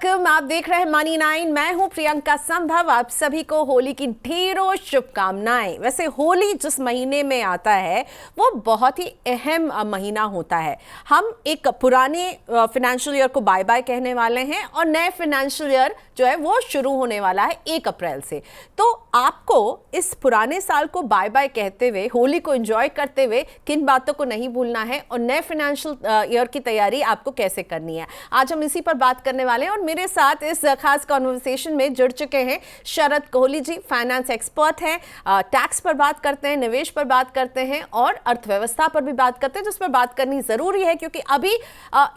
Welcome. आप देख रहे हैं मनी 9। मैं हूं प्रियंका संभव। आप सभी को होली की ढेरों शुभकामनाएं। वैसे होली जिस महीने में आता है वो बहुत ही अहम महीना होता है। हम एक पुराने फाइनेंशियल ईयर को बाय बाय कहने वाले हैं और नए फाइनेंशियल ईयर जो है वो शुरू होने वाला है 1 अप्रैल से। तो आपको इस पुराने साल को बाय बाय कहते हुए, होली को एंजॉय करते हुए किन बातों को नहीं भूलना है और नए फाइनेंशियल ईयर की तैयारी आपको कैसे करनी है, आज हम इसी पर बात करने वाले हैं। और मेरे साथ इस खास कॉन्वर्सेशन में जुड़ चुके हैं शरद कोहली जी, फाइनेंस एक्सपर्ट हैं। टैक्स पर बात करते हैं, निवेश पर बात करते हैं और अर्थव्यवस्था पर भी बात करते हैं, जिस पर बात करनी जरूरी है क्योंकि अभी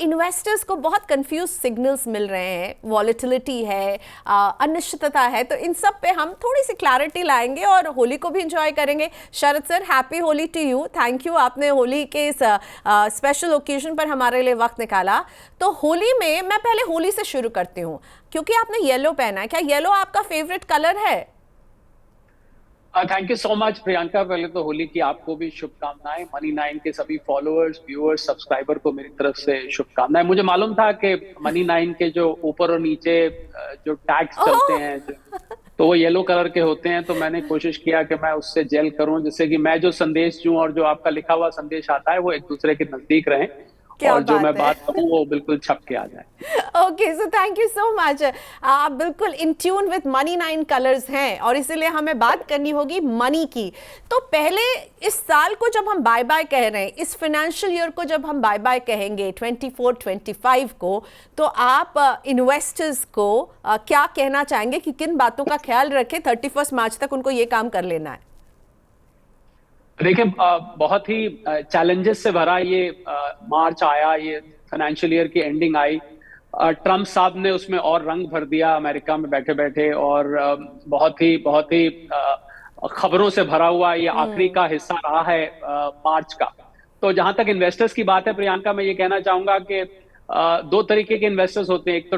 इन्वेस्टर्स को बहुत कंफ्यूज सिग्नल्स मिल रहे हैं। वॉलेटिलिटी है, अनिश्चितता है, तो इन सब पे हम थोड़ी सी क्लैरिटी लाएंगे और होली को भी एंजॉय करेंगे। Sharad sir, happy Holi to you. Thank you, आपने होली के इस स्पेशल ओकेजन पर हमारे लिए वक्त निकाला। तो होली में मैं पहले होली से शुरू करती हूँ क्योंकि आपने येलो पहना है। क्या येलो आपका फेवरेट कलर है? Thank you so much Priyanka. पहले तो होली की आपको भी शुभकामनाएं। मनी 9 के सभी फॉलोअर्स, व्यूअर्स, सब्सक्राइबर को मेरी तरफ से शुभकामनाएं। मुझे मालूम था कि मनी 9 के जो ऊपर और नीचे जो टैग्स चलते हैं तो वो येलो कलर के होते हैं, तो मैंने कोशिश किया कि मैं उससे जेल करूं, जिससे कि मैं जो संदेश दूं और जो आपका लिखा हुआ संदेश आता है वो एक दूसरे के नजदीक रहें और जो मैं बात करूं वो बिल्कुल छप के आ जाए। Okay, so thank you so much. आप बिल्कुल in tune with money 9 colours हैं और इसीलिए हमें बात करनी होगी मनी की। तो पहले इस साल को जब हम बाय बाय कह रहे हैं, इस फाइनेंशियल ईयर को जब हम बाय बाय कहेंगे 24-25 को, तो आप इन्वेस्टर्स को क्या कहना चाहेंगे कि किन बातों का ख्याल रखें? 31 मार्च तक उनको ये काम कर लेना है। देखिए, बहुत ही चैलेंजेस से भरा ये मार्च आया, ये फाइनेंशियल ईयर की एंडिंग आई। ट्रम्प साहब ने उसमें और रंग भर दिया अमेरिका में बैठे बैठे, और बहुत ही खबरों से भरा हुआ ये आखिरी का हिस्सा रहा है मार्च का। तो जहां तक इन्वेस्टर्स की बात है प्रियंका, मैं ये कहना चाहूंगा कि दो तरीके के इन्वेस्टर्स होते हैं। एक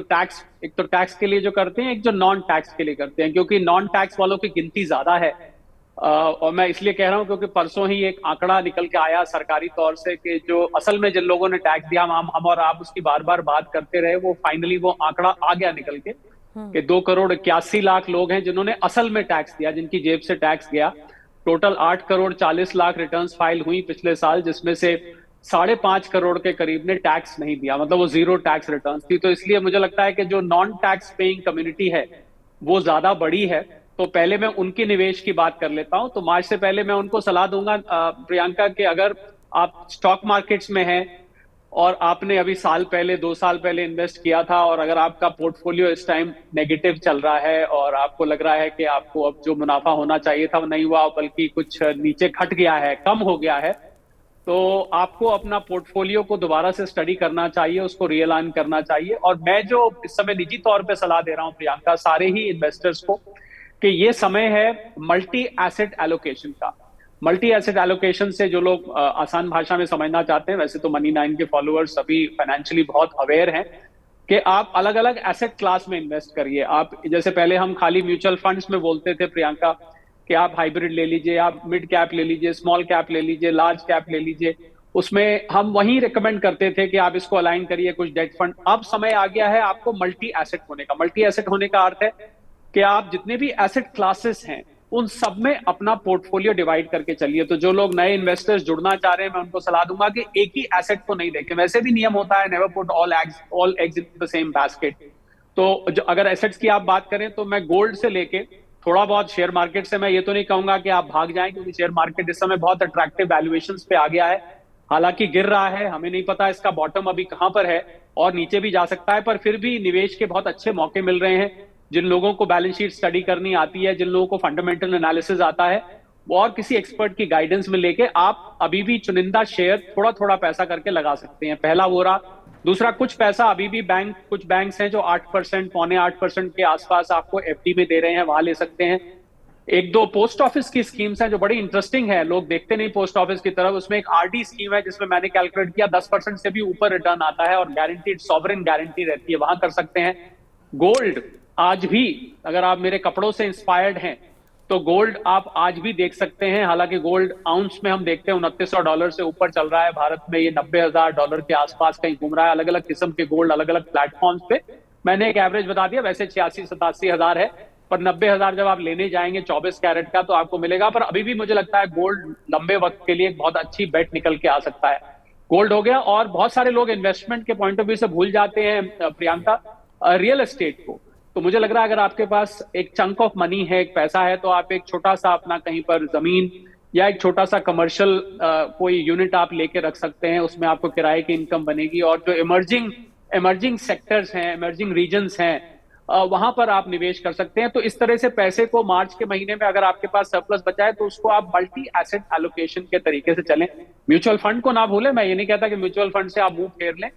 तो टैक्स के लिए जो करते हैं, एक जो नॉन टैक्स के लिए करते हैं, क्योंकि नॉन टैक्स वालों की गिनती ज्यादा है। और मैं इसलिए कह रहा हूं क्योंकि परसों ही एक आंकड़ा निकल के आया सरकारी तौर से कि जो असल में जिन लोगों ने टैक्स दिया, हम और आप उसकी बार बार बात करते रहे, वो फाइनली वो आंकड़ा आ गया निकल के कि 2 करोड़ 81 लाख लोग हैं जिन्होंने असल में टैक्स दिया, जिनकी जेब से टैक्स गया। Total 8 crore 40 lakh returns file हुई पिछले साल, जिसमें से 5.5 करोड़ के करीब ने टैक्स नहीं दिया, मतलब वो जीरो टैक्स रिटर्न्स थी। तो इसलिए मुझे लगता है कि जो नॉन टैक्स पेइंग कम्युनिटी है वो ज्यादा बड़ी है। तो पहले मैं उनकी निवेश की बात कर लेता हूं। तो मार्च से पहले मैं उनको सलाह दूंगा प्रियंका कि अगर आप स्टॉक मार्केट्स में हैं और आपने अभी साल पहले 2 साल पहले इन्वेस्ट किया था, और अगर आपका पोर्टफोलियो इस टाइम नेगेटिव चल रहा है और आपको लग रहा है कि आपको अब जो मुनाफा होना चाहिए था वो नहीं हुआ, बल्कि कुछ नीचे खट गया है, कम हो गया है, तो आपको अपना पोर्टफोलियो को दोबारा से स्टडी करना चाहिए, उसको रियलाइन करना चाहिए। और मैं जो इस समय निजी तौर पे सलाह दे रहा हूं प्रियंका सारे ही इन्वेस्टर्स को, कि ये समय है मल्टी एसेट एलोकेशन का। मल्टी एसेट एलोकेशन से जो लोग आसान भाषा में समझना चाहते हैं, वैसे तो मनी 9 के फॉलोअर्स सभी फाइनेंशियली बहुत अवेयर हैं कि आप अलग अलग एसेट क्लास में इन्वेस्ट करिए। आप जैसे पहले हम खाली म्यूचुअल फंड्स में बोलते थे प्रियंका कि आप हाइब्रिड ले लीजिए, आप मिड कैप ले लीजिए, स्मॉल कैप ले लीजिए, लार्ज कैप ले लीजिए, उसमें हम वही रिकमेंड करते थे कि आप इसको अलाइन करिए कुछ डेट फंड। अब समय आ गया है आपको मल्टी एसेट होने का। मल्टी एसेट होने का अर्थ है कि आप जितने भी एसेट क्लासेस हैं उन सब में अपना पोर्टफोलियो डिवाइड करके चलिए। तो जो लोग नए इन्वेस्टर्स जुड़ना चाह रहे हैं, मैं उनको सलाह दूंगा कि एक ही एसेट को नहीं देखें। वैसे भी नियम होता है never put all eggs in the same basket. तो जो अगर एसेट्स की आप बात करें तो मैं गोल्ड से लेके थोड़ा बहुत शेयर मार्केट से, मैं ये तो नहीं कहूंगा कि आप भाग जाएं, क्योंकि शेयर मार्केट इस समय बहुत अट्रैक्टिव वैल्यूएशंस पे आ गया है। हालांकि गिर रहा है, हमें नहीं पता इसका बॉटम अभी कहां पर है और नीचे भी जा सकता है, पर फिर भी निवेश के बहुत अच्छे मौके मिल रहे हैं। जिन लोगों को बैलेंस शीट स्टडी करनी आती है, जिन लोगों को फंडामेंटल एनालिसिस आता है, वो और किसी एक्सपर्ट की गाइडेंस में लेके आप अभी भी चुनिंदा शेयर थोड़ा थोड़ा पैसा करके लगा सकते हैं। पहला वो रहा। दूसरा, कुछ पैसा अभी भी कुछ बैंक्स हैं जो 8%, पौने 8% के आसपास आपको एफडी में दे रहे हैं, वहां ले सकते हैं। एक दो पोस्ट ऑफिस की स्कीम्स हैं जो बड़ी इंटरेस्टिंग है, लोग देखते नहीं पोस्ट ऑफिस की तरफ। उसमें एक आरडी स्कीम है जिसमें मैंने कैलकुलेट किया 10% से भी ऊपर रिटर्न आता है और गारंटीड सॉवरेन गारंटी रहती है, वहां कर सकते हैं। गोल्ड आज भी, अगर आप मेरे कपड़ों से इंस्पायर्ड हैं तो गोल्ड आप आज भी देख सकते हैं। हालांकि गोल्ड आउंस में हम देखते हैं $2900 से ऊपर चल रहा है, भारत में ये $90,000 के आसपास कहीं घूम रहा है। अलग अलग किस्म के गोल्ड अलग अलग प्लेटफॉर्म्स पे मैंने एक एवरेज बता दिया, वैसे 86-87 हजार है, पर 90 हजार जब आप लेने जाएंगे 24 कैरेट का तो आपको मिलेगा। पर अभी भी मुझे लगता है गोल्ड लंबे वक्त के लिए एक बहुत अच्छी बेट निकल के आ सकता है। गोल्ड हो गया, और बहुत सारे लोग इन्वेस्टमेंट के पॉइंट ऑफ व्यू से भूल जाते हैं प्रियंका, रियल एस्टेट को। तो मुझे लग रहा है अगर आपके पास एक चंक ऑफ मनी है, एक पैसा है, तो आप एक छोटा सा अपना कहीं पर जमीन या एक छोटा सा कमर्शियल कोई यूनिट आप लेके रख सकते हैं, उसमें आपको किराए की इनकम बनेगी। और जो इमर्जिंग इमर्जिंग सेक्टर्स हैं, इमर्जिंग रीजन्स हैं, वहां पर आप निवेश कर सकते हैं। तो इस तरह से पैसे को मार्च के महीने में अगर आपके पास सरप्लस बचा है तो उसको आप मल्टी एसेट एलोकेशन के तरीके से चलें। म्यूचुअल फंड को ना भूलें, मैं ये नहीं कहता कि म्यूचुअल फंड से आप मुंह फेर लें।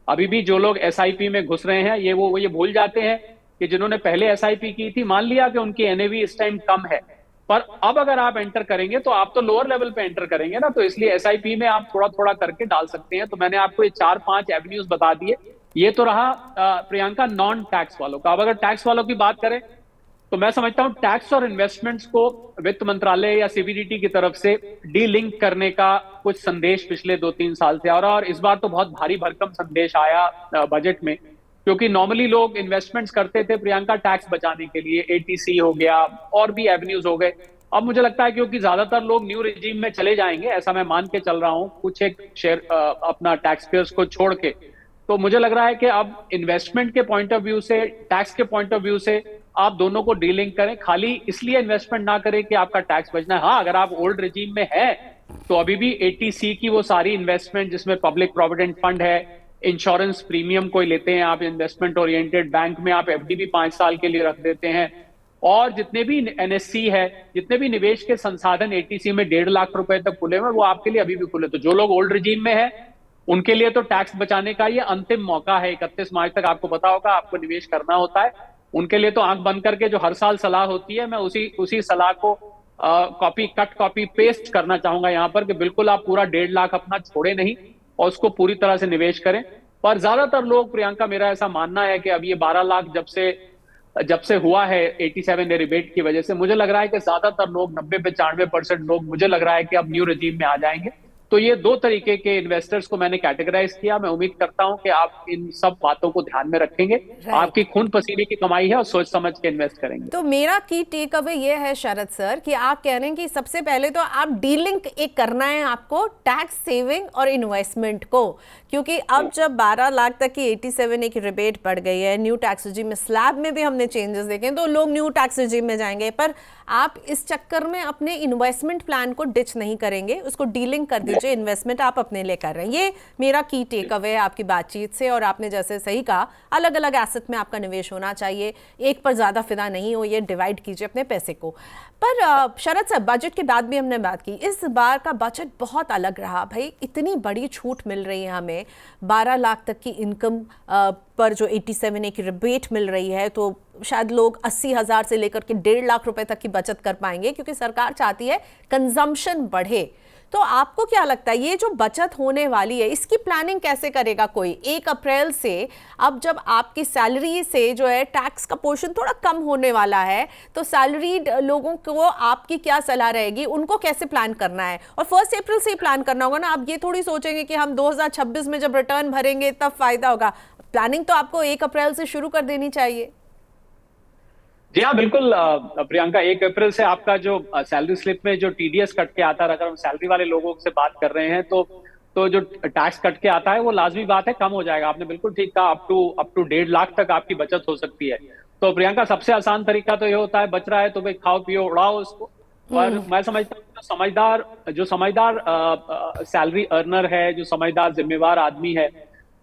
अभी भी जो लोग एसआईपी में घुस रहे हैं, ये भूल जाते हैं कि जिन्होंने पहले एसआईपी की थी, मान लिया कि उनकी एनएवी इस टाइम कम है, पर अब अगर आप एंटर करेंगे तो आप तो लोअर लेवल पे एंटर करेंगे ना, तो इसलिए एसआईपी में आप थोड़ा थोड़ा करके डाल सकते हैं। तो मैंने आपको ये 4-5 एवेन्यूज बता दिए। ये तो रहा प्रियंका नॉन टैक्स वालों का। अब अगर टैक्स वालों की बात करें तो मैं समझता हूं टैक्स और इन्वेस्टमेंट्स को वित्त मंत्रालय या सीबीडीटी की तरफ से डीलिंक करने का कुछ संदेश पिछले 2-3 साल से आ रहा है, और इस बार तो बहुत भारी भरकम संदेश आया बजट में। क्योंकि नॉर्मली लोग इन्वेस्टमेंट्स करते थे प्रियंका टैक्स बचाने के लिए, एटीसी हो गया और भी एवेन्यूज हो गए। अब मुझे लगता है क्योंकि ज्यादातर लोग न्यू रिजीम में चले जाएंगे, ऐसा मैं मान के चल रहा हूं, कुछ एक शेयर अपना टैक्स पेयर्स को छोड़ के, तो मुझे लग रहा है कि अब इन्वेस्टमेंट के पॉइंट ऑफ व्यू से, टैक्स के पॉइंट ऑफ व्यू से आप दोनों को डीलिंक करें। खाली इसलिए इन्वेस्टमेंट ना करें कि आपका टैक्स बचना है। हाँ, अगर आप ओल्ड रिजीम में है तो अभी भी एटीसी की वो सारी इन्वेस्टमेंट जिसमें पब्लिक प्रोविडेंट फंड है, इंश्योरेंस प्रीमियम कोई लेते हैं आप, इन्वेस्टमेंट ओरिएंटेड बैंक में आप एफडी भी 5 साल के लिए रख देते हैं, और जितने भी एनएससी है, जितने भी निवेश के संसाधन एटीसी में 1.5 लाख रुपए तक खुले हुए, वो आपके लिए अभी भी खुले। तो जो लोग ओल्ड रिजीम में है उनके लिए तो टैक्स बचाने का ये अंतिम मौका है। 31 मार्च तक आपको पता होगा आपको निवेश करना होता है। उनके लिए तो आंख बंद करके जो हर साल सलाह होती है, मैं उसी सलाह को कॉपी पेस्ट करना चाहूंगा यहाँ पर, कि बिल्कुल आप पूरा 1.5 लाख अपना छोड़े नहीं और उसको पूरी तरह से निवेश करें। पर ज्यादातर लोग प्रियंका, मेरा ऐसा मानना है कि अब ये 12 लाख जब से हुआ है 87 डे रिबेट की वजह से, मुझे लग रहा है कि ज्यादातर लोग 90-95% लोग, मुझे लग रहा है कि अब न्यू रिजीम में आ जाएंगे। तो ये 2 तरीके के इन्वेस्टर्स को मैंने कैटेगराइज किया। मैं उम्मीद करता हूं कि आप इन सब बातों को ध्यान में रखेंगे। आपकी खून पसीने की कमाई है और सोच समझ के इन्वेस्ट करेंगे। तो मेरा की टेक अवे ये है शरद सर कि आप कह रहे हैं कि सबसे पहले तो आप डीलिंक एक करना है आपको टैक्स सेविंग और इन्वेस्टमेंट को, क्योंकि अब जब 12 लाख तक की 87 एक रिबेट बढ़ गई है, न्यू टैक्स रिजीम में स्लैब में भी हमने चेंजेस देखे, तो लोग न्यू टैक्स रिजीम में जाएंगे। पर आप इस चक्कर में अपने इन्वेस्टमेंट प्लान को डिच नहीं करेंगे, उसको डीलिंक कर दीजिए, इन्वेस्टमेंट आप अपने लिए कर रहे हैं। ये मेरा की टेक अवे है आपकी बातचीत से। और आपने जैसे सही कहा, अलग अलग एसेट में आपका निवेश होना चाहिए, एक पर ज्यादा फिदा नहीं हो, ये डिवाइड कीजिए अपने पैसे को। पर शरद सर, बजट के बाद भी हमने बात की, इस बार का बजट बहुत अलग रहा भाई। इतनी बड़ी छूट मिल रही है हमें, 12 लाख तक की इनकम पर जो 87 की रिबेट मिल रही है, तो शायद लोग 80,000 से लेकर के 1.5 लाख रुपए तक की बचत कर पाएंगे, क्योंकि सरकार चाहती है कंजम्पशन बढ़े। तो आपको क्या लगता है ये जो बचत होने वाली है, इसकी प्लानिंग कैसे करेगा कोई? 1 अप्रैल से अब जब आपकी सैलरी से जो है टैक्स का पोर्शन थोड़ा कम होने वाला है, तो सैलरीड लोगों को आपकी क्या सलाह रहेगी, उनको कैसे प्लान करना है? और 1 अप्रैल से ही प्लान करना होगा ना, आप ये थोड़ी सोचेंगे कि हम 2026 में जब रिटर्न भरेंगे तब फायदा होगा। प्लानिंग तो आपको 1 अप्रैल से शुरू कर देनी चाहिए। जी हाँ, बिल्कुल प्रियंका। 1 अप्रैल से आपका जो सैलरी स्लिप में जो टीडीएस कट के आता है, अगर हम सैलरी वाले लोगों से बात कर रहे हैं तो जो टैक्स कट के आता है वो लाजमी बात है, कम हो जाएगा। आपने बिल्कुल ठीक कहा, अप टू 1.5 लाख तक आपकी बचत हो सकती है। तो प्रियंका, सबसे आसान तरीका तो ये होता है, बच रहा है तो भाई खाओ पियो उड़ाओ उसको। पर मैं समझता हूँ जो समझदार सैलरी अर्नर है, जो समझदार जिम्मेवार आदमी है,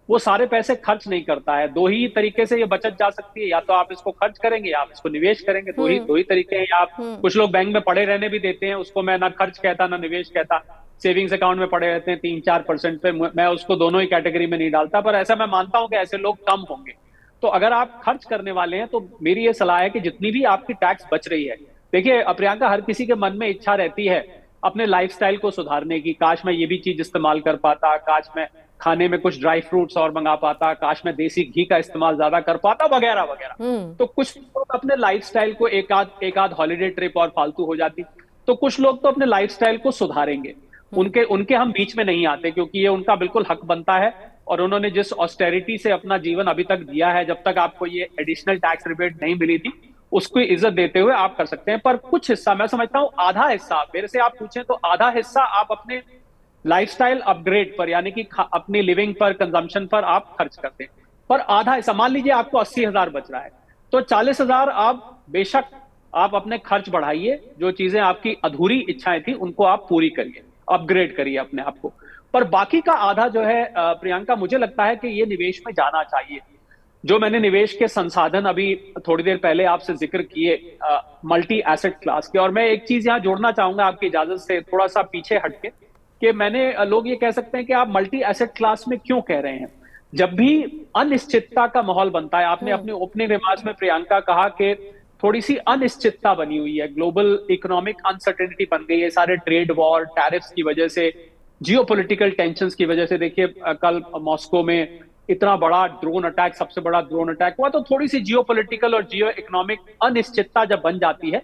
वो सारे पैसे खर्च नहीं करता है। 2 ही तरीके से ये बचत जा सकती है, या तो आप इसको खर्च करेंगे या आप इसको निवेश करेंगे। दो ही तरीके हैं। आप कुछ लोग बैंक में पड़े रहने भी देते हैं, उसको मैं ना खर्च कहता ना निवेश कहता। सेविंग्स अकाउंट में पड़े रहते हैं 3-4% पे, मैं उसको दोनों ही कैटेगरी में नहीं डालता। पर ऐसा मैं मानता हूं कि ऐसे लोग कम होंगे। तो अगर आप खर्च करने वाले हैं तो मेरी ये सलाह है कि जितनी भी आपकी टैक्स बच रही है, देखिए प्रियंका, हर किसी के मन में इच्छा रहती है अपने लाइफस्टाइल को सुधारने की। काश मैं ये भी चीज इस्तेमाल कर पाता, काश मैं खाने में कुछ ड्राई फ्रूट्स और मंगा पाता, काश मैं देसी घी का इस्तेमाल ज्यादा कर पाता, वगैरह वगैरह। तो कुछ लोग अपने लाइफस्टाइल को एक आध हॉलीडे ट्रिप और फालतू हो जाती, तो कुछ लोग तो अपने लाइफस्टाइल को सुधारेंगे। उनके हम बीच में नहीं आते, क्योंकि ये उनका बिल्कुल हक बनता है। और उन्होंने जिस ऑस्टेरिटी से अपना जीवन अभी तक दिया है, जब तक आपको ये एडिशनल टैक्स रिबेट नहीं मिली थी, उसको इज्जत देते हुए आप कर सकते हैं। पर कुछ हिस्सा, मैं समझता हूं आधा हिस्सा, मेरे से आप पूछें तो आधा हिस्सा आप अपने लाइफस्टाइल अपग्रेड पर, यानी कि अपनी लिविंग पर, कंजम्पशन पर आप खर्च करते हैं। पर आधा हिस्सा, मान लीजिए आपको 80,000 बच रहा है, तो 40,000 आप बेशक आप अपने खर्च बढ़ाइए, जो चीजें आपकी अधूरी इच्छाएं थी उनको आप पूरी करिए, अपग्रेड करिए अपने आप को। पर बाकी का आधा जो है प्रियंका, मुझे लगता है कि ये निवेश में जाना चाहिए। जो मैंने निवेश के संसाधन अभी थोड़ी देर पहले आपसे जिक्र किए मल्टी एसेट क्लास के, और मैं एक चीज यहां जोड़ना चाहूंगा आपकी इजाजत से, थोड़ा सा पीछे हटके, कि मैंने लोग ये कह सकते हैं कि आप मल्टी एसेट क्लास में क्यों कह रहे हैं। जब भी अनिश्चितता का माहौल बनता है, आपने अपने ओपनिंग रिमार्क्स में प्रियंका कहा कि थोड़ी सी अनिश्चितता बनी हुई है, ग्लोबल इकोनॉमिक अनसर्टेनिटी बन गई है, सारे ट्रेड वॉर, टैरिफ्स की वजह से, जियोपॉलिटिकल टेंशंस की वजह से। देखिए कल मॉस्को में इतना बड़ा ड्रोन अटैक, सबसे बड़ा ड्रोन अटैक हुआ, तो थोड़ी सी जियोपॉलिटिकल और जियो इकोनॉमिक अनिश्चितता जब बन जाती है,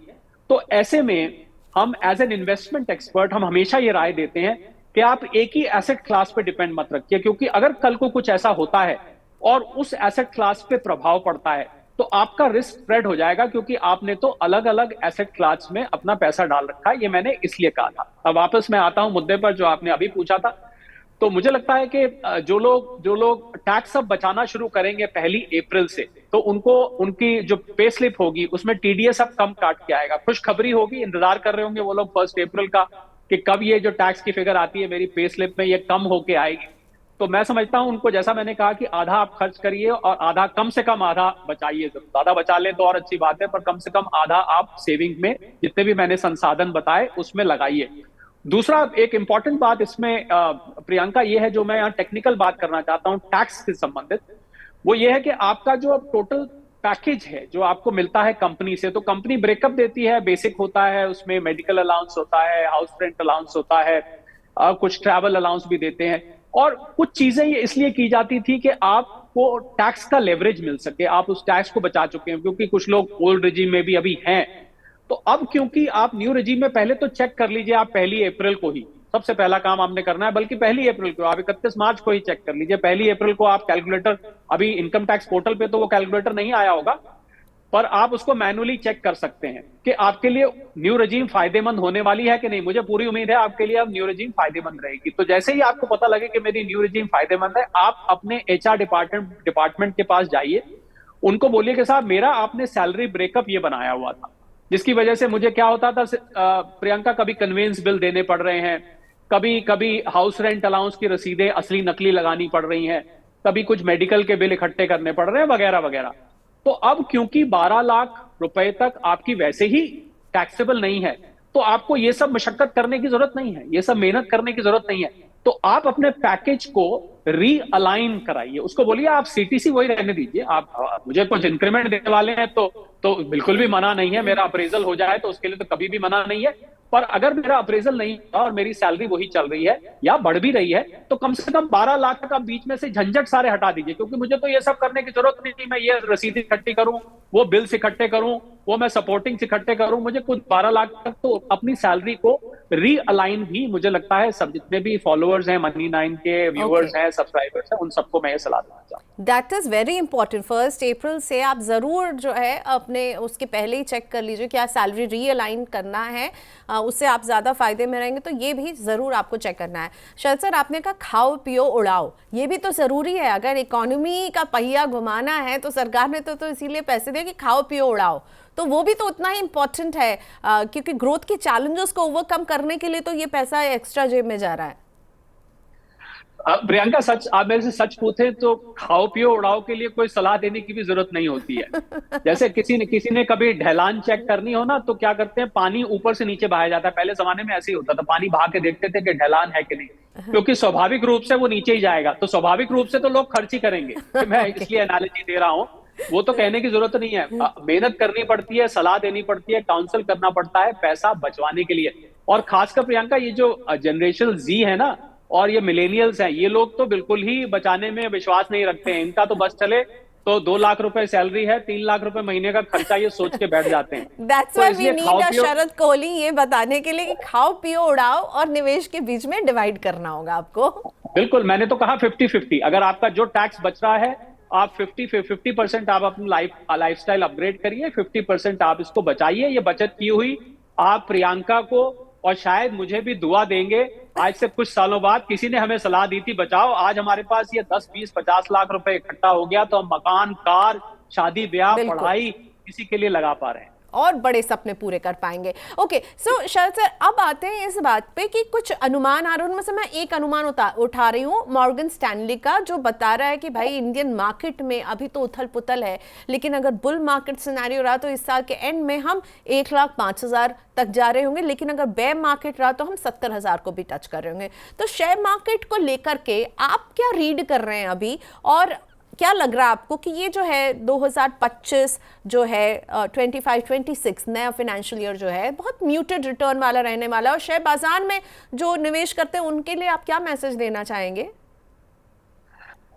तो ऐसे में हम एज एन इन्वेस्टमेंट एक्सपर्ट हम हमेशा ये राय देते हैं कि आप एक ही एसेट क्लास पे डिपेंड मत रखिए, क्योंकि अगर कल को कुछ ऐसा होता है और उस एसेट क्लास पे प्रभाव पड़ता है तो आपका रिस्क स्प्रेड हो जाएगा, क्योंकि आपने तो अलग अलग एसेट क्लास में अपना पैसा डाल रखा है। ये मैंने इसलिए कहा था। अब वापस मैं आता हूं मुद्दे पर जो आपने अभी पूछा था। तो मुझे लगता है कि जो लोग टैक्स अब बचाना शुरू करेंगे 1 अप्रैल से, तो उनको उनकी जो पे स्लिप होगी उसमें टीडीएस अब कम काट के आएगा। खुशखबरी होगी, इंतजार कर रहे होंगे वो लोग 1 अप्रैल का कि कब ये जो टैक्स की फिगर आती है मेरी पे स्लिप में, ये कम होके आएगी। तो मैं समझता हूं उनको, जैसा मैंने कहा कि आधा आप खर्च करिए और आधा, कम से कम आधा बचाइए। जब ज्यादा बचा ले तो और अच्छी बात है, पर कम से कम आधा आप सेविंग में, जितने भी मैंने संसाधन बताए उसमें लगाइए। दूसरा एक इंपॉर्टेंट बात इसमें प्रियंका ये है, जो मैं यहाँ टेक्निकल बात करना चाहता हूँ टैक्स से संबंधित, वो ये है कि आपका जो टोटल पैकेज है जो आपको मिलता है कंपनी से, तो कंपनी ब्रेकअप देती है, बेसिक होता है, उसमें मेडिकल अलाउंस होता है, हाउस रेंट अलाउंस होता है, कुछ ट्रैवल अलाउंस भी देते हैं, और कुछ चीजें ये इसलिए की जाती थी कि आपको टैक्स का लेवरेज मिल सके, आप उस टैक्स को बचा चुके हैं, क्योंकि कुछ लोग ओल्ड रिजीम में भी अभी हैं। तो अब क्योंकि आप न्यू रिजीम में, पहले तो चेक कर लीजिए आप 1 अप्रैल को ही, सबसे पहला काम आपने करना है, बल्कि 1 अप्रैल को, आप 31 मार्च को ही चेक कर लीजिए। 1 अप्रैल को आप कैलकुलेटर, अभी इनकम टैक्स पोर्टल पे तो वो कैलकुलेटर नहीं आया होगा, पर आप उसको मैनुअली चेक कर सकते हैं कि आपके लिए न्यू रजीम फायदेमंद होने वाली है कि नहीं। मुझे पूरी उम्मीद है आपके लिए अब न्यू रजीम फायदेमंद रहेगी। तो जैसे ही आपको पता लगे कि मेरी न्यू रजीम फायदेमंद है, आप अपने एचआर डिपार्टमेंट के पास जाइए, उनको बोलिए कि साहब मेरा आपने सैलरी ब्रेकअप ये बनाया हुआ था, जिसकी वजह से मुझे क्या होता था प्रियंका, कभी कन्वेंस बिल देने पड़ रहे हैं, कभी कभी हाउस रेंट अलाउंस की रसीदें असली नकली लगानी पड़ रही हैं, कभी कुछ मेडिकल के बिल इकट्ठे करने पड़ रहे हैं, वगैरह वगैरह। तो अब क्योंकि 12 लाख रुपए तक आपकी वैसे ही टैक्सेबल नहीं है, तो आपको ये सब मशक्कत करने की जरूरत नहीं है, ये सब मेहनत करने की जरूरत नहीं है। तो आप अपने पैकेज को रीअलाइन कराइए, उसको बोलिए आप सीटीसी वही रहने दीजिए, आप मुझे कुछ इंक्रीमेंट देने वाले हैं तो बिल्कुल भी मना नहीं है, मेरा अप्रेजल हो जाए तो उसके लिए तो कभी भी मना नहीं है। पर अगर मेरा अप्रेजल नहीं हुआ और मेरी सैलरी वही चल रही है या बढ़ भी रही है, तो कम से कम 12 लाख तक आप बीच में से झंझट सारे हटा दीजिए, क्योंकि मुझे तो ये सब करने की जरूरत नहीं थी। मैं ये रसीद इकट्ठी करूं, वो बिल्स इकट्ठे करूं, वो मैं सपोर्टिंग इकट्ठे करूं, मुझे कुछ 12 लाख तक तो अपनी सैलरी को रीअलाइन भी, मुझे लगता है सब जितने भी फॉलोअर्स हैं, मनी9 के व्यूअर्स हैं, सब्सक्राइबर्स हैं, उन सबको मैं ये सलाह देना चाहूंगा। That is very important. 1 अप्रैल से आप ज़रूर जो है अपने उसके पहले ही चेक कर लीजिए क्या सैलरी रीअलाइन करना है, उससे आप ज़्यादा फायदे में रहेंगे, तो ये भी ज़रूर आपको चेक करना है। शरद सर, आपने कहा खाओ पियो उड़ाओ, ये भी तो ज़रूरी है। अगर इकोनॉमी का पहिया घुमाना है तो सरकार ने तो इसीलिए पैसे दिए कि खाओ पियो उड़ाओ, तो वो भी तो उतना ही इम्पोर्टेंट है, क्योंकि ग्रोथ के चैलेंजेस को ओवरकम करने के लिए तो ये पैसा एक्स्ट्रा जेब में जा रहा है। प्रियंका, सच आप मेरे से सच पूछे तो खाओ पियो उड़ाओ के लिए कोई सलाह देने की भी जरूरत नहीं होती है। जैसे किसी ने कभी ढलान चेक करनी हो ना, तो क्या करते हैं, पानी ऊपर से नीचे बहाया जाता है। पहले जमाने में ऐसे ही होता था, पानी बहा के देखते थे कि ढलान है कि नहीं, क्योंकि स्वाभाविक रूप से वो नीचे ही जाएगा, तो स्वाभाविक रूप से तो लोग खर्च ही करेंगे। मैं इसलिए एनालॉजी दे रहा हूँ, वो तो कहने की जरूरत नहीं है। मेहनत करनी पड़ती है, सलाह देनी पड़ती है, काउंसिल करना पड़ता है पैसा बचवाने के लिए। और खासकर प्रियंका, ये जो जनरेशन जी है ना, और ये मिलेनियल्स हैं, ये लोग तो बिल्कुल ही बचाने में विश्वास नहीं रखते हैं। इनका तो बस चले तो 2 लाख रुपए सैलरी है, 3 लाख रुपए महीने का खर्चा, ये सोच के बैठ जाते हैं। That's why we need a शरद कोहली ये बताने के लिए कि खाओ पियो उड़ाओ और निवेश के बीच में डिवाइड करना होगा आपको। बिल्कुल, मैंने तो कहा 50-50। अगर आपका जो टैक्स बच रहा है, आप 50% आप अपनी लाइफस्टाइल अपग्रेड करिए, 50% आप इसको बचाइए। ये बचत की हुई आप प्रियंका को और शायद मुझे भी दुआ देंगे। आज से कुछ सालों बाद किसी ने हमें सलाह दी थी बचाओ, आज हमारे पास ये 10-20-50 लाख रुपए इकट्ठा हो गया तो हम मकान, कार, शादी ब्याह, बिल्कुल, पढ़ाई किसी के लिए लगा पा रहे हैं। और बड़े सपने पूरे कर पाएंगे। ओके, सो शरद सर, अब आते हैं इस बात पे कि कुछ अनुमान आ रहे हैं, उनमें से मैं एक अनुमान उठा रही हूँ मॉर्गन स्टैनली का, जो बता रहा है कि भाई इंडियन मार्केट में अभी तो उथल पुथल है, लेकिन अगर बुल मार्केट सिनेरियो रहा तो इस साल के एंड में हम 1,05,000 तक जा रहे होंगे, लेकिन अगर बेयर मार्केट रहा तो हम 70,000 को भी टच कर रहे होंगे। तो शेयर मार्केट को लेकर के आप क्या रीड कर रहे हैं अभी, और क्या लग रहा है आपको कि ये जो है 2025 जो है 25-26 नया फाइनेंशियल ईयर जो है बहुत म्यूटेड रिटर्न वाला रहने वाला है, और शेयर बाजार में जो निवेश करते हैं उनके लिए आप क्या मैसेज देना चाहेंगे?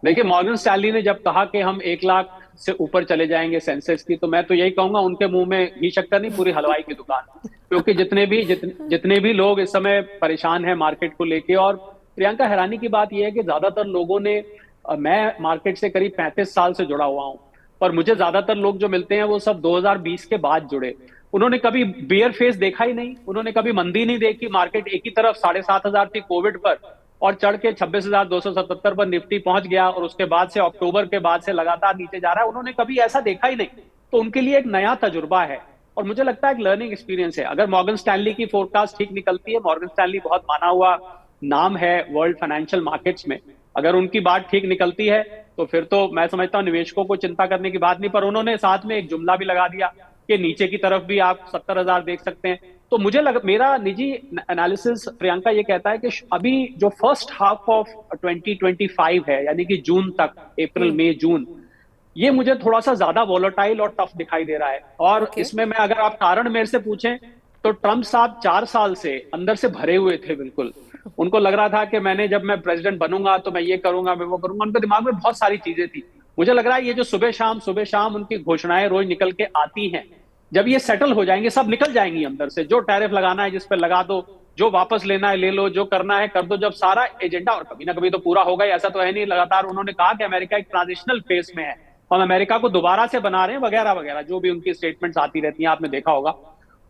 देखिए, मॉर्गन स्टैनली ने जब कहा कि हम 1 लाख से ऊपर चले जाएंगे सेंसेक्स की, तो मैं तो यही कहूंगा उनके मुंह में घी शक्कर नहीं, पूरी हलवाई की दुकान। क्योंकि जितने भी लोग इस समय परेशान हैं मार्केट को लेके, और प्रियंका, हैरानी की बात यह है कि ज्यादातर लोगों ने, मैं मार्केट से करीब 35 साल से जुड़ा हुआ हूं, पर मुझे ज्यादातर लोग जो मिलते हैं वो सब 2020 के बाद जुड़े। उन्होंने कभी बियर फेस देखा ही नहीं, उन्होंने कभी मंदी नहीं देखी। मार्केट एक ही तरफ 7,500 थी कोविड पर, और चढ़ के 26,277 पर निफ्टी पहुंच गया, और उसके बाद से अक्टूबर के बाद से लगातार नीचे जा रहा है। उन्होंने कभी ऐसा देखा ही नहीं, तो उनके लिए एक नया तजुर्बा है, और मुझे लगता है एक लर्निंग एक्सपीरियंस है। अगर मॉर्गन स्टैनली की फोरकास्ट ठीक निकलती है, मॉर्गन स्टैनली बहुत माना हुआ नाम है वर्ल्ड फाइनेंशियल मार्केट्स में, अगर उनकी बात ठीक निकलती है तो फिर तो मैं समझता हूं निवेशकों को चिंता करने की बात नहीं। पर उन्होंने साथ में एक जुमला भी लगा दिया कि नीचे की तरफ भी आप 70,000 देख सकते हैं। तो मेरा निजी एनालिसिस प्रियंका ये कहता है कि अभी जो फर्स्ट हाफ ऑफ 2025 है, यानी कि जून तक, अप्रैल मई जून, ये मुझे थोड़ा सा ज्यादा वॉलेटाइल और टफ दिखाई दे रहा है। और इसमें मैं, अगर आप कारण मेरे से पूछें, तो ट्रंप साहब 4 साल से अंदर से भरे हुए थे बिल्कुल। उनको लग रहा था कि जब मैं प्रेसिडेंट बनूंगा तो मैं ये करूंगा, मैं वो करूंगा। उनके दिमाग में बहुत सारी चीजें थी। मुझे लग रहा है ये जो सुबह शाम उनकी घोषणाएं रोज निकल के आती हैं, जब ये सेटल हो जाएंगे, सब निकल जाएंगी अंदर से। जो टैरिफ लगाना है जिस पे लगा दो, जो वापस लेना है ले लो, जो करना है कर दो। जब सारा एजेंडा, और कभी ना कभी तो पूरा होगा ही, ऐसा तो है नहीं। लगातार उन्होंने कहा कि अमेरिका एक ट्रांजिशनल फेज में है और अमेरिका को दोबारा से बना रहे हैं, वगैरह वगैरह, जो भी उनकी स्टेटमेंट्स आती रहती हैं, आपने देखा होगा।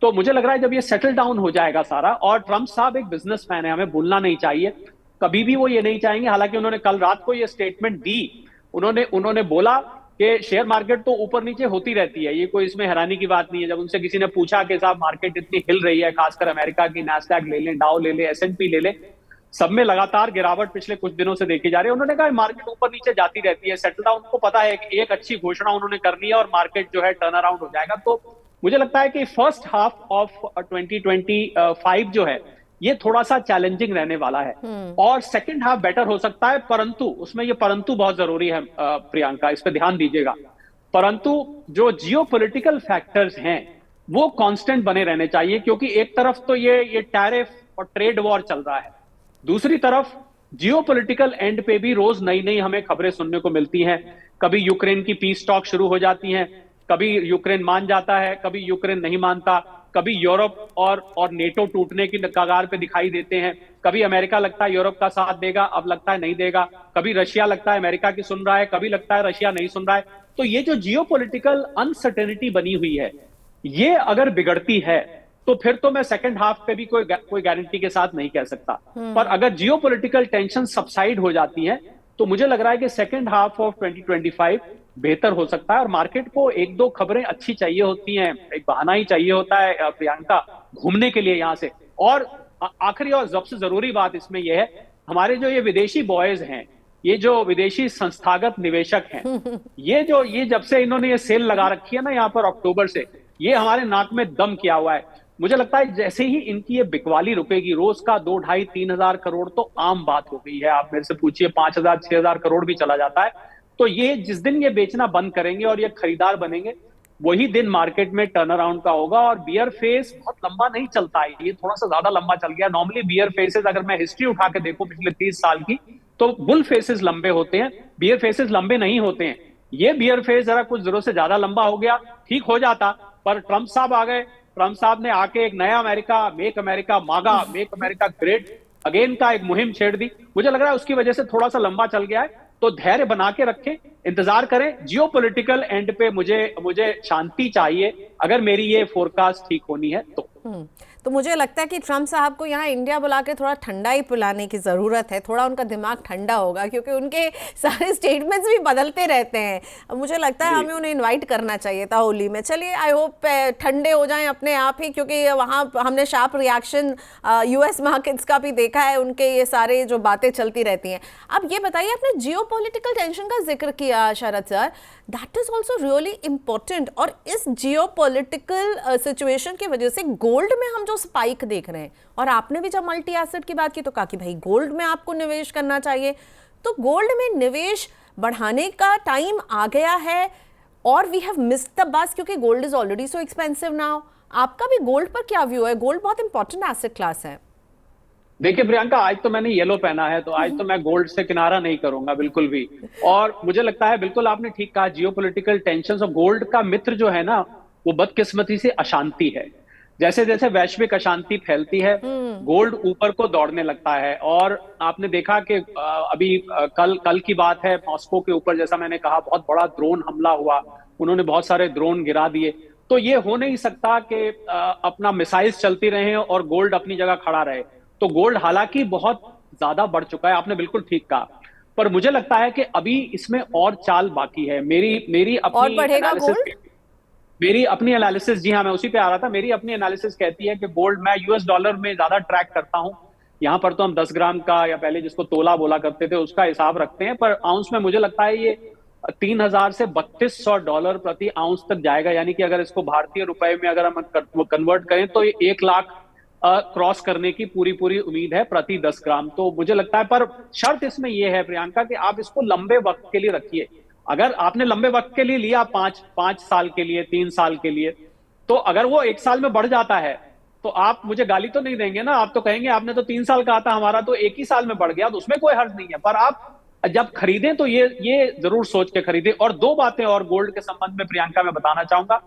तो मुझे लग रहा है जब ये सेटल डाउन हो जाएगा सारा, और ट्रंप साहब एक बिजनेसमैन है, हमें भूलना नहीं चाहिए, कभी भी वो ये नहीं चाहेंगे। हालांकि उन्होंने कल रात को ये स्टेटमेंट दी, उन्होंने बोला कि शेयर मार्केट तो ऊपर नीचे होती रहती है, ये कोई इसमें हैरानी की बात नहीं है। जब उनसे किसी ने पूछा कि साहब मार्केट इतनी हिल रही है, खासकर अमेरिका की, नैस्डैक ले लें, डाउ ले लें, S&P ले लें, सब में लगातार गिरावट पिछले कुछ दिनों से देखी जा रही है। उन्होंने कहा मार्केट ऊपर नीचे जाती रहती है, सेटल डाउन। उनको पता है कि एक अच्छी घोषणा उन्होंने करनी है और मार्केट जो है टर्न अराउंड हो जाएगा। तो मुझे लगता है कि फर्स्ट हाफ ऑफ 2025 जो है ये थोड़ा सा चैलेंजिंग रहने वाला है, और सेकंड हाफ बेटर हो सकता है। परंतु उसमें ये परंतु बहुत जरूरी है प्रियंका, इस पे ध्यान दीजिएगा। परंतु जो जियोपॉलिटिकल फैक्टर्स हैं वो कांस्टेंट बने रहने चाहिए, क्योंकि एक तरफ तो ये टैरिफ और ट्रेड वॉर चल रहा है, दूसरी तरफ जियोपॉलिटिकल एंड पे भी रोज नई नई हमें खबरें सुनने को मिलती हैं। कभी यूक्रेन की पीस टॉक शुरू हो जाती हैं, कभी यूक्रेन मान जाता है, कभी यूक्रेन नहीं मानता, कभी यूरोप और नेटो टूटने की कगार पे दिखाई देते हैं, कभी अमेरिका लगता है यूरोप का साथ देगा, अब लगता है नहीं देगा, कभी रशिया लगता है अमेरिका की सुन रहा है, कभी लगता है रशिया नहीं सुन रहा है। तो ये जो जियोपॉलिटिकल अनसर्टेनिटी बनी हुई है, ये अगर बिगड़ती है तो फिर तो मैं सेकंड हाफ पे भी कोई गारंटी के साथ नहीं कह सकता। पर अगर जियोपॉलिटिकल टेंशन सबसाइड हो जाती है तो मुझे लग रहा है कि सेकंड हाफ ऑफ 2025 बेहतर हो सकता है। और मार्केट को एक दो खबरें अच्छी चाहिए होती हैं, एक बहाना ही चाहिए होता है प्रियंका घूमने के लिए यहां से। और आखिरी और सबसे जरूरी बात इसमें यह है, हमारे जो ये विदेशी बॉयज हैं, ये जो विदेशी संस्थागत निवेशक हैं, ये जब से इन्होंने ये सेल लगा रखी है ना यहाँ पर अक्टूबर से, ये हमारे नाक में दम किया हुआ है। मुझे लगता है जैसे ही इनकी ये बिकवाली रुकेगी, रोज का 2, 2.5, 3 हजार करोड़ तो आम बात हो गई है। आप मेरे से पूछिए 5,000, 6,000 करोड़ भी चला जाता है। तो ये जिस दिन ये बेचना बंद करेंगे और ये खरीदार बनेंगे, वही दिन मार्केट में टर्न अराउंड का होगा। और बियर फेस बहुत लंबा नहीं चलता है, ये थोड़ा सा ज्यादा लंबा चल गया। नॉर्मली बियर फेसेस, अगर मैं हिस्ट्री उठा के देखूं पिछले 30 साल की, तो बुल फेसेस लंबे होते हैं, बियर फेसेस लंबे नहीं होते हैं। ये बियर फेस जरा कुछ दिनों से ज्यादा लंबा हो गया, ठीक हो जाता, पर ट्रंप साहब आ गए। ट्रंप साहब ने आके एक नया अमेरिका, मेक अमेरिका मागा, मेक अमेरिका ग्रेट अगेन का एक मुहिम छेड़ दी। मुझे लग रहा है उसकी वजह से थोड़ा सा लंबा चल गया है। तो धैर्य बना के रखें, इंतजार करें। जियोपॉलिटिकल एंड पे मुझे मुझे शांति चाहिए अगर मेरी ये फोरकास्ट ठीक होनी है तो। तो मुझे लगता है कि ट्रम्प साहब को यहाँ इंडिया बुला के थोड़ा ठंडा ही पिलाने की ज़रूरत है, थोड़ा उनका दिमाग ठंडा होगा, क्योंकि उनके सारे स्टेटमेंट्स भी बदलते रहते हैं। मुझे लगता है हमें उन्हें इनवाइट करना चाहिए था होली में। चलिए, आई होप ठंडे हो जाएं अपने आप ही, क्योंकि वहाँ हमने शार्प रिएक्शन यूएस मार्केट्स का भी देखा है, उनके ये सारे जो बातें चलती रहती हैं। अब ये बताइए, आपने जियोपॉलिटिकल टेंशन का जिक्र किया Sharad sir, that is also really important. और इस जियोपॉलिटिकल सिचुएशन की वजह से गोल्ड में हम जो स्पाइक देख रहे हैं, और आपने भी जब मल्टी एसेट की बात की तो कहा कि भाई गोल्ड में आपको निवेश करना चाहिए, तो गोल्ड में निवेश बढ़ाने का टाइम आ गया है और we have missed the bus, क्योंकि gold is already so expensive now. आपका भी गोल्ड पर क्या व्यू है? गोल्ड बहुत इंपॉर्टेंट एसेट क्लास है। देखिए प्रियंका, आज तो मैंने येलो पहना है, तो आज तो मैं गोल्ड से किनारा नहीं करूंगा बिल्कुल भी। और मुझे लगता है, बिल्कुल आपने ठीक कहा, जियोपॉलिटिकल टेंशंस और गोल्ड का मित्र जो है ना, वो बदकिस्मती से अशांति है। जैसे जैसे वैश्विक अशांति फैलती है, गोल्ड ऊपर को दौड़ने लगता है। और आपने देखा कि अभी कल की बात है, मॉस्को के ऊपर, जैसा मैंने कहा, बहुत बड़ा ड्रोन हमला हुआ, उन्होंने बहुत सारे ड्रोन गिरा दिए। तो ये हो नहीं सकता कि अपना मिसाइल्स चलती रहे और गोल्ड अपनी जगह खड़ा रहे। तो गोल्ड हालांकि बहुत ज्यादा बढ़ चुका है, आपने बिल्कुल ठीक कहा, पर मुझे लगता है कि अभी इसमें और चाल बाकी है। मेरी और बढ़ेगा गोल्ड? मेरी अपनी एनालिसिस, जी हाँ, मैं उसी पे आ रहा था। मेरी अपनी एनालिसिस कहती है कि गोल्ड, मैं यूएस डॉलर में ज्यादा ट्रैक करता हूं। यहाँ पर तो हम 10 ग्राम का, या पहले जिसको तोला बोला करते थे, उसका हिसाब रखते हैं, पर आउंस में मुझे लगता है ये 3000 से $3200 प्रति आउंस तक जाएगा। यानी कि अगर इसको भारतीय रुपए में अगर हम कन्वर्ट करें तो ये 1 लाख क्रॉस करने की पूरी उम्मीद है प्रति 10 ग्राम। तो मुझे लगता है, पर शर्त इसमें यह है प्रियंका कि आप इसको लंबे वक्त के लिए रखिए। अगर आपने लंबे वक्त के लिए लिया, 5 साल के लिए, 3 साल के लिए, तो अगर वो 1 साल में बढ़ जाता है तो आप मुझे गाली तो नहीं देंगे ना? आप तो कहेंगे आपने तो 3 साल कहा था, हमारा तो 1 ही साल में बढ़ गया, तो उसमें कोई हर्ज नहीं है। पर आप जब खरीदें तो ये जरूर सोच के खरीदें। और 2 बातें और गोल्ड के संबंध में प्रियंका मैं बताना चाहूंगा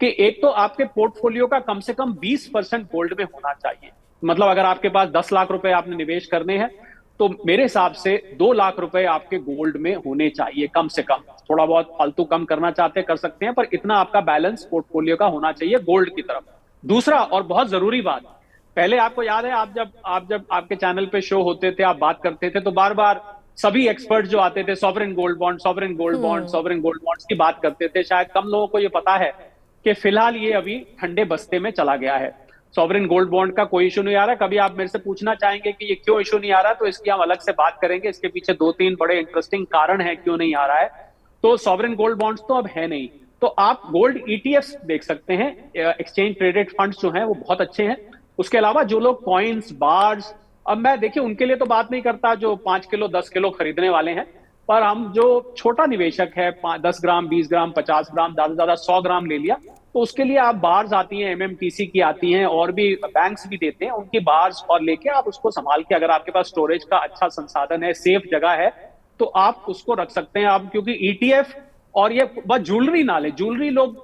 कि एक तो आपके पोर्टफोलियो का कम से कम 20% गोल्ड में होना चाहिए। मतलब अगर आपके पास 10 लाख रुपए आपने निवेश करने हैं, तो मेरे हिसाब से 2 लाख रुपए आपके गोल्ड में होने चाहिए कम से कम। थोड़ा बहुत फालतू कम करना चाहते कर सकते हैं, पर इतना आपका बैलेंस पोर्टफोलियो का होना चाहिए गोल्ड की तरफ। दूसरा और बहुत जरूरी बात, पहले आपको याद है, आप जब आपके चैनल पे शो होते थे, आप बात करते थे, तो बार बार सभी एक्सपर्ट जो आते थे, sovereign gold bond, sovereign gold bond, sovereign gold bonds की बात करते थे। शायद कम लोगों को ये पता है कि फिलहाल ये अभी ठंडे बस्ते में चला गया है। सॉवरेन गोल्ड बॉन्ड का कोई इशू नहीं आ रहा। कभी आप मेरे से पूछना चाहेंगे कि ये क्यों इशू नहीं आ रहा, तो इसकी हम अलग से बात करेंगे। इसके पीछे 2-3 बड़े इंटरेस्टिंग कारण हैं क्यों नहीं आ रहा है। तो सॉवरेन गोल्ड बॉन्ड्स तो अब है नहीं, तो आप गोल्ड ईटीएफ्स देख सकते हैं। एक्सचेंज ट्रेडेड फंड्स जो हैं वो बहुत अच्छे हैं। उसके अलावा जो लोग कॉइन्स, बार्स, अब मैं देखिए उनके लिए तो बात नहीं करता जो 5 किलो 10 किलो खरीदने वाले हैं, पर हम जो छोटा निवेशक है, 10 ग्राम 20 ग्राम 50 ग्राम, ज्यादा से ज्यादा 100 ग्राम ले लिया, तो उसके लिए आप बार्स आती हैं, एमएमटीसी की आती हैं, और भी बैंक्स भी देते हैं, उनकी बार्स और लेके आप उसको संभाल के, अगर आपके पास स्टोरेज का अच्छा संसाधन है, सेफ जगह है, तो आप उसको रख सकते हैं। आप क्योंकि ईटीएफ और ये बस ज्वेलरी ना ले, ज्वेलरी लोग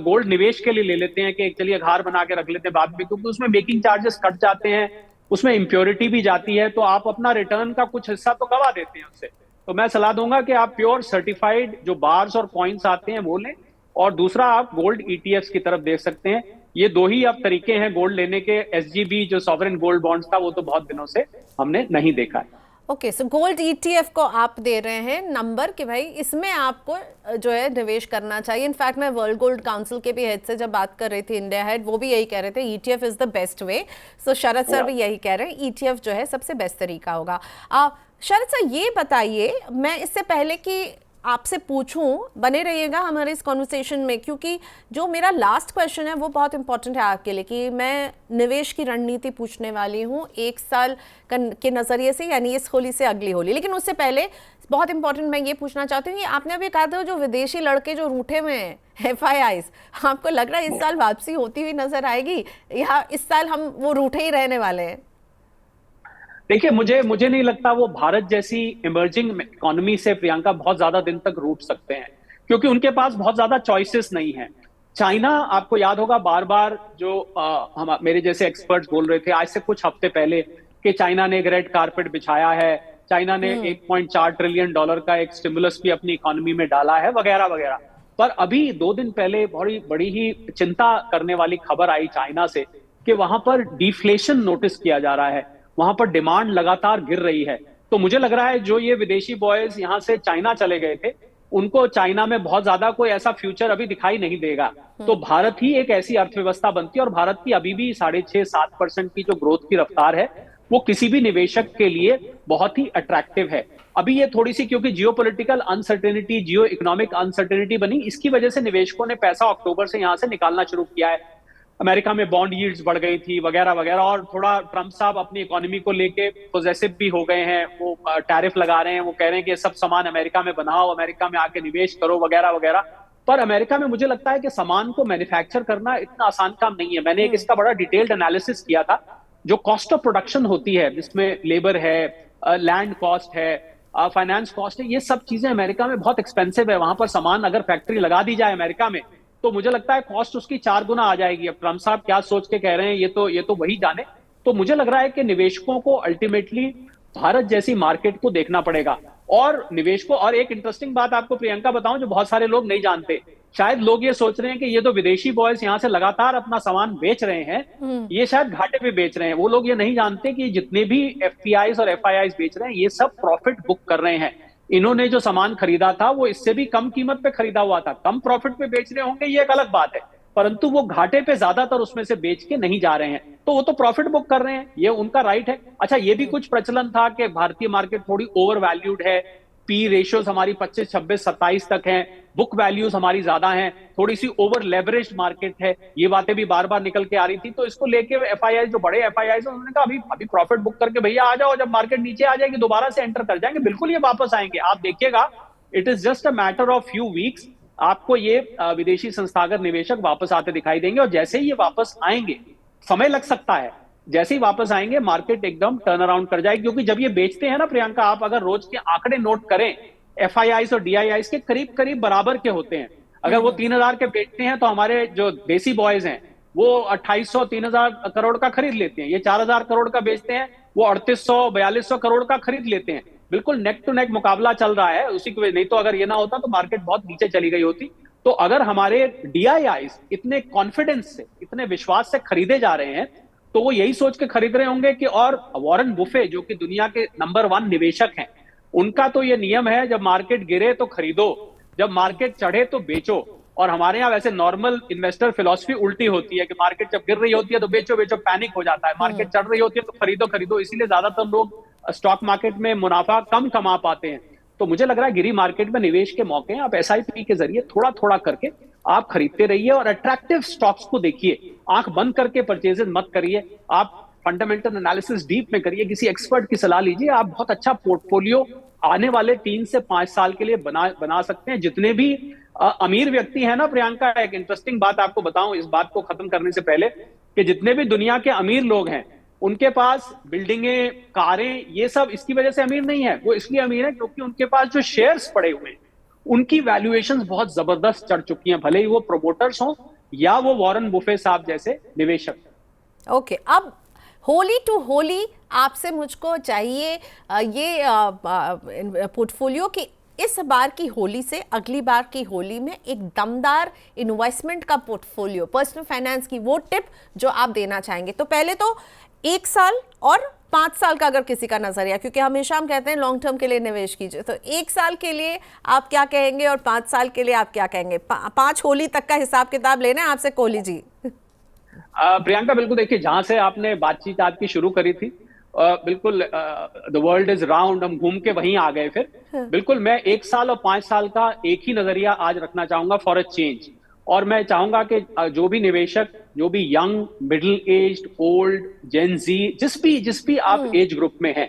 गोल्ड निवेश के लिए ले लेते हैं कि चलिए हार बना के रख लेते हैं बाद में, क्योंकि उसमें मेकिंग चार्जेस कट जाते हैं, उसमें इंप्योरिटी भी जाती है, तो आप अपना रिटर्न का कुछ हिस्सा तो गवा देते हैं उससे। तो मैं सलाह दूंगा कि आप प्योर सर्टिफाइड जो बार्स और कॉइन्स आते हैं वो लें, और दूसरा आप गोल्ड ईटीएफ्स की तरफ देख सकते हैं। ये 2 ही अब तरीके हैं गोल्ड लेने के। एसजीबी जो सॉवरेन गोल्ड बॉन्ड्स था वो तो बहुत दिनों से हमने नहीं देखा है। ओके, सो गोल्ड ईटीएफ को आप दे रहे हैं नंबर कि भाई इसमें आपको जो है निवेश करना चाहिए। इनफैक्ट मैं वर्ल्ड गोल्ड काउंसिल के भी हेड से जब बात कर रही थी, इंडिया हेड, वो भी यही कह रहे थे ETF is the best way. So Sharad sir भी यही कह रहे हैं, ईटीएफ जो है सबसे बेस्ट तरीका होगा। शरद सर ये बताइए, मैं इससे पहले कि आपसे पूछूं, बने रहिएगा हमारे इस कॉन्वर्सेशन में, क्योंकि जो मेरा लास्ट क्वेश्चन है वो बहुत इंपॉर्टेंट है आपके लिए, कि मैं निवेश की रणनीति पूछने वाली हूँ 1 साल के नज़रिए से, यानी इस होली से अगली होली। लेकिन उससे पहले बहुत इंपॉर्टेंट मैं ये पूछना चाहती हूँ कि आपने अभी कहा था जो विदेशी लड़के जो रूठे हुए हैं, FIIs, आपको लग रहा है इस साल वापसी होती हुई नजर आएगी, या इस साल हम वो रूठे ही रहने वाले हैं? देखिए, मुझे नहीं लगता वो भारत जैसी इमर्जिंग इकोनॉमी से प्रियंका बहुत ज्यादा दिन तक रूठ सकते हैं, क्योंकि उनके पास बहुत ज्यादा चॉइसेस नहीं है। चाइना, आपको याद होगा बार बार जो मेरे जैसे एक्सपर्ट्स बोल रहे थे आज से कुछ हफ्ते पहले कि चाइना ने एक रेड कारपेट बिछाया है, चाइना ने $1.4 ट्रिलियन का एक स्टिमुलस भी अपनी इकोनॉमी में डाला है, वगैरह वगैरह। पर अभी 2 दिन पहले बड़ी बड़ी ही चिंता करने वाली खबर आई चाइना से कि वहां पर डिफ्लेशन नोटिस किया जा रहा है, वहां पर डिमांड लगातार गिर रही है। तो मुझे लग रहा है जो ये विदेशी बॉयज यहाँ से चाइना चले गए थे, उनको चाइना में बहुत ज्यादा कोई ऐसा फ्यूचर अभी दिखाई नहीं देगा। तो भारत ही एक ऐसी अर्थव्यवस्था बनती है, और भारत की अभी भी 6.5-7% की जो ग्रोथ की रफ्तार है वो किसी भी निवेशक के लिए बहुत ही अट्रैक्टिव है। अभी ये थोड़ी सी क्योंकि जियोपॉलिटिकल अनसर्टेनिटी, जियो इकोनॉमिक अनसर्टेनिटी बनी, इसकी वजह से निवेशकों ने पैसा अक्टूबर से यहां से निकालना शुरू किया है। अमेरिका में बॉन्ड यील्ड्स बढ़ गई थी, वगैरह वगैरह, और थोड़ा ट्रंप साहब अपनी इकोनॉमी को लेके पॉजिटिव भी हो गए हैं। वो टैरिफ लगा रहे हैं, वो कह रहे हैं कि सब सामान अमेरिका में बनाओ, अमेरिका में आके निवेश करो, वगैरह वगैरह। पर अमेरिका में मुझे लगता है कि सामान को मैन्युफैक्चर करना इतना आसान काम नहीं है। मैंने एक इसका बड़ा डिटेल्ड एनालिसिस किया था। जो कॉस्ट ऑफ प्रोडक्शन होती है, जिसमें लेबर है, लैंड कॉस्ट है, फाइनेंस कॉस्ट है, ये सब चीजें अमेरिका में बहुत एक्सपेंसिव है। वहां पर सामान अगर फैक्ट्री लगा दी जाए अमेरिका में, तो मुझे लगता है कॉस्ट उसकी 4 गुना आ जाएगी। अब ट्रम्प साहब क्या सोच के कह रहे हैं, ये तो वही जाने। तो मुझे लग रहा है कि निवेशकों को अल्टीमेटली भारत जैसी मार्केट को देखना पड़ेगा। और निवेशकों, और एक इंटरेस्टिंग बात आपको प्रियंका बताऊं जो बहुत सारे लोग नहीं जानते, शायद लोग ये सोच रहे हैं कि ये तो विदेशी बॉयज यहाँ से लगातार अपना सामान बेच रहे हैं, ये शायद घाटे पे बेच रहे हैं। वो लोग ये नहीं जानते कि जितने भी एफपीआईज और एफआईआईज बेच रहे हैं, ये सब प्रॉफिट बुक कर रहे हैं। इन्होंने जो सामान खरीदा था वो इससे भी कम कीमत पे खरीदा हुआ था, कम प्रॉफिट पे बेच रहे होंगे, ये एक अलग बात है, परंतु वो घाटे पे ज्यादातर उसमें से बेच के नहीं जा रहे हैं, तो वो तो प्रॉफिट बुक कर रहे हैं, ये उनका राइट है। अच्छा, ये भी कुछ प्रचलन था कि भारतीय मार्केट थोड़ी ओवर वैल्यूड है, पी रेशियोज हमारी 25, 26, 27 तक हैं, बुक वैल्यूज हमारी ज्यादा हैं, थोड़ी सी ओवर लेवरेज्ड मार्केट है, ये बातें भी बार बार निकल के आ रही थी। तो इसको लेके एफआईआई, जो बड़े एफआईआई, उन्होंने कहा अभी प्रॉफिट बुक करके भैया आ जाओ, जब मार्केट नीचे आ जाएगी दोबारा से एंटर कर जाएंगे, बिल्कुल ये वापस आएंगे, आप देखिएगा। It is just a matter of few weeks, आपको ये विदेशी संस्थागत निवेशक वापस आते दिखाई देंगे। और जैसे ही ये वापस आएंगे, समय लग सकता है, जैसे ही वापस आएंगे मार्केट एकदम टर्न अराउंड कर जाएगी। क्योंकि जब ये बेचते हैं ना प्रियंका, आप अगर रोज के आंकड़े नोट करें, एफआईआईस और डीआईआईस के करीब करीब बराबर के होते हैं। अगर वो 3,000 के बेचते हैं तो हमारे जो देसी बॉयज हैं वो 2,800 3,000 करोड़ का खरीद लेते हैं। ये 4,000 करोड़ का बेचते हैं, वो 3,800 4,200 करोड़ का खरीद लेते हैं। बिल्कुल नेक टू नेक मुकाबला चल रहा है उसी की वजह। नहीं तो अगर ये ना होता तो मार्केट बहुत नीचे चली गई होती। तो अगर हमारे डीआईआईस इतने कॉन्फिडेंस से, इतने विश्वास से खरीदे जा रहे हैं, तो वो यही सोच के खरीद रहे होंगे कि, और वॉरेन बुफे जो कि दुनिया के नंबर 1 निवेशक हैं, उनका तो ये नियम है, जब मार्केट गिरे तो खरीदो, जब मार्केट चढ़े तो बेचो। और हमारे यहाँ वैसे नॉर्मल इन्वेस्टर फिलॉसफी उल्टी होती है कि मार्केट जब गिर रही होती है तो बेचो बेचो, पैनिक हो जाता है, मार्केट चढ़ रही होती है तो खरीदो खरीदो। इसीलिए ज्यादातर लोग स्टॉक मार्केट में मुनाफा कम कमा पाते हैं। तो मुझे लग रहा है गिरी मार्केट में निवेश के मौके हैं, आप एसआईपी के जरिए थोड़ा थोड़ा करके आप खरीदते रहिए और अट्रैक्टिव स्टॉक्स को देखिए, आंख बंद करके परचेजेस मत करिए, आप फंडामेंटल एनालिसिस डीप में करिए, किसी एक्सपर्ट की सलाह लीजिए, आप बहुत अच्छा पोर्टफोलियो आने वाले 3 से 5 साल के लिए बना सकते हैं। जितने भी अमीर व्यक्ति हैं ना प्रियंका, एक इंटरेस्टिंग बात आपको बताऊं इस बात को खत्म करने से पहले, कि जितने भी दुनिया के अमीर लोग हैं उनके पास बिल्डिंगें, कारें, ये सब इसकी वजह से अमीर नहीं है, वो इसलिए अमीर है क्योंकि उनके पास जो शेयर्स पड़े हुए हैं उनकी वैल्यूएशंस बहुत जबरदस्त चढ़ चुकी हैं, भले ही वो प्रोमोटर्स हों या वो वॉरेन बुफे साहब जैसे निवेशक। ओके, अब होली टू होली आपसे मुझको चाहिए ये पोर्टफोलियो की इस बार की होली से अगली बार की होली में एक दमदार इन्वेस्टमेंट का पोर्टफोलियो, पर्सनल फाइनेंस की वो टिप जो आप देना चाहेंगे। तो पहले तो 1 साल और 5 साल का अगर किसी का नजरिया, क्योंकि हमेशा हम कहते हैं लॉन्ग टर्म के लिए निवेश कीजिए, तो 1 साल के लिए आप क्या कहेंगे और 5 साल के लिए आप क्या कहेंगे? 5 होली तक का हिसाब किताब लेना है आपसे कोहली जी। प्रियंका, बिल्कुल देखिए, जहां से आपने बातचीत आपकी शुरू करी थी, बिल्कुल द वर्ल्ड इज राउंड, हम घूम के वहीं आ गए फिर। बिल्कुल मैं 1 साल और 5 साल का एक ही नजरिया आज रखना चाहूंगा फॉर अ चेंज। और मैं चाहूंगा कि जो भी निवेशक, जो भी यंग, मिडिल एज्ड, ओल्ड, जेन जी, जिस भी आप एज ग्रुप में हैं,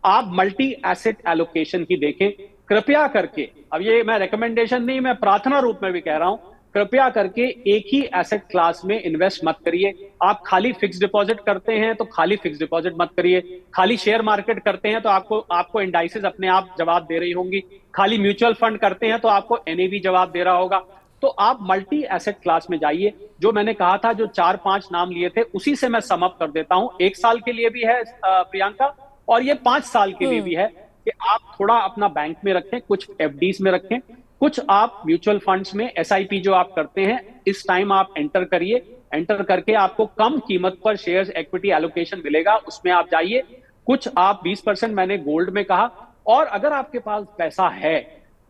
आप मल्टी एसेट एलोकेशन की देखें कृपया करके। अब ये मैं रिकमेंडेशन नहीं, मैं प्रार्थना रूप में भी कह रहा हूं, कृपया करके एक ही एसेट क्लास में इन्वेस्ट मत करिए। आप खाली फिक्स डिपॉजिट करते हैं तो खाली फिक्स डिपॉजिट मत करिए, खाली शेयर मार्केट करते हैं तो आपको इंडाइसेस अपने आप जवाब दे रही होंगी, खाली म्यूचुअल फंड करते हैं तो आपको एनएवी जवाब दे रहा होगा। तो आप मल्टी एसेट क्लास में जाइए। जो मैंने कहा था, जो 4-5 नाम लिए थे, उसी से मैं सम अप कर देता हूं। 1 साल के लिए भी है प्रियंका, और ये 5 साल के लिए भी है कि आप थोड़ा अपना बैंक में रखें, कुछ एफडीज में रखें, कुछ आप म्यूचुअल फंड्स में एसआईपी जो आप करते हैं इस टाइम आप एंटर करिए। एंटर करके आपको कम कीमत पर शेयर्स इक्विटी एलोकेशन मिलेगा, उसमें आप जाइए। कुछ आप 20% मैंने गोल्ड में कहा। और अगर आपके पास पैसा है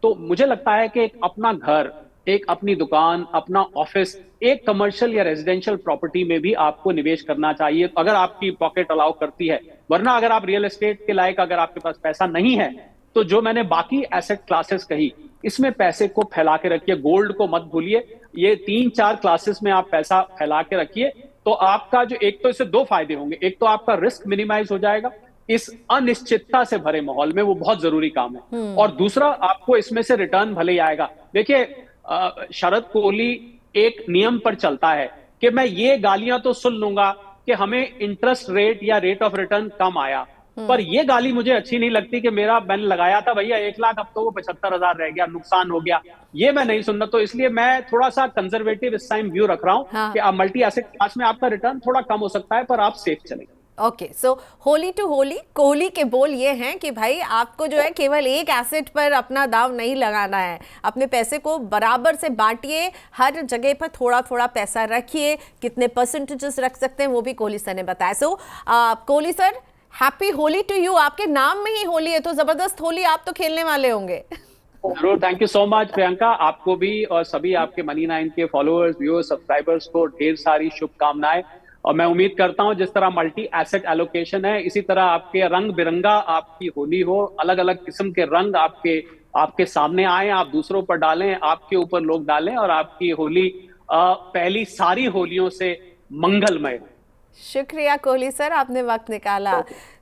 तो मुझे लगता है कि एक अपना घर, एक अपनी दुकान, अपना ऑफिस, एक कमर्शियल या रेजिडेंशियल प्रॉपर्टी में भी आपको निवेश करना चाहिए, अगर आपकी पॉकेट अलाउ करती है। वरना अगर आप रियल एस्टेट के लायक अगर आपके पास पैसा नहीं है तो जो मैंने बाकी एसेट क्लासेस कही इसमें पैसे को फैला के रखिए। गोल्ड को मत भूलिए। ये 3-4 क्लासेस में आप पैसा फैला के रखिए तो आपका जो, एक तो इससे 2 फायदे होंगे। एक तो आपका रिस्क मिनिमाइज हो जाएगा इस अनिश्चितता से भरे माहौल में, वो बहुत जरूरी काम है। और दूसरा, आपको इसमें से रिटर्न भले ही आएगा। देखिए, शरद कोहली एक नियम पर चलता है कि मैं ये गालियां तो सुन लूंगा कि हमें इंटरेस्ट रेट या रेट ऑफ रिटर्न कम आया, पर ये गाली मुझे अच्छी नहीं लगती कि मैंने लगाया था भैया 1 लाख, अब तो वो 75,000 रह गया, नुकसान हो गया। ये मैं नहीं सुनना। तो इसलिए मैं थोड़ा सा कंजर्वेटिव इस टाइम व्यू रख रहा हूं। हाँ। कि आप मल्टी एसेट क्लास में आपका रिटर्न थोड़ा कम हो सकता है, पर आप सेफ चलेंगे। Okay, so Holi to Holi, Kohli के बोल ये हैं कि भाई आपको जो है केवल एक एसेट पर अपना दाव नहीं लगाना है, अपने पैसे को बराबर से बांटिए, हर जगह पर थोड़ा थोड़ा पैसा रखिए। कितने परसेंटेजेस रख सकते हैं वो भी कोहली सर ने बताया। So Kohli sir, happy Holi to you. आपके नाम में ही होली है तो जबरदस्त होली आप तो खेलने वाले होंगे। जरूर, thank you so much Priyanka. आपको भी और सभी आपके मनी 9 के फॉलोअर्स, व्यूअर्स, सब्सक्राइबर्स को ढेर सारी शुभकामनाएं। और मैं उम्मीद करता हूं जिस तरह मल्टी एसेट एलोकेशन है, इसी तरह आपके रंग बिरंगा आपकी होली हो, अलग अलग किस्म के रंग आपके सामने आए, आप दूसरों पर डालें, आपके ऊपर लोग डालें, और आपकी होली पहली सारी होलियों से मंगलमय हो। शुक्रिया कोहली सर, आपने वक्त निकाला।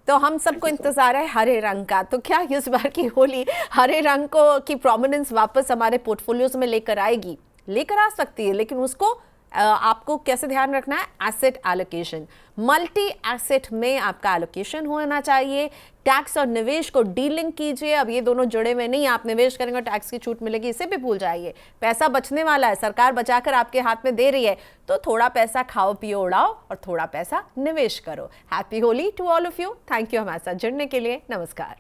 तो हम सबको इंतजार है हरे रंग का, तो क्या इस बार की होली हरे रंग को की प्रोमिनेंस वापस हमारे पोर्टफोलियोज में लेकर आएगी? लेकर आ सकती है, लेकिन उसको आपको कैसे ध्यान रखना है? एसेट एलोकेशन, मल्टी एसेट में आपका एलोकेशन होना चाहिए। टैक्स और निवेश को डीलिंक कीजिए। अब ये दोनों जुड़े हुए नहीं, आप निवेश करेंगे टैक्स की छूट मिलेगी, इसे भी भूल जाइए। पैसा बचने वाला है, सरकार बचाकर आपके हाथ में दे रही है, तो थोड़ा पैसा खाओ पियो उड़ाओ और थोड़ा पैसा निवेश करो। Happy Holi to all of you. Thank you हमारे साथ जुड़ने के लिए। नमस्कार।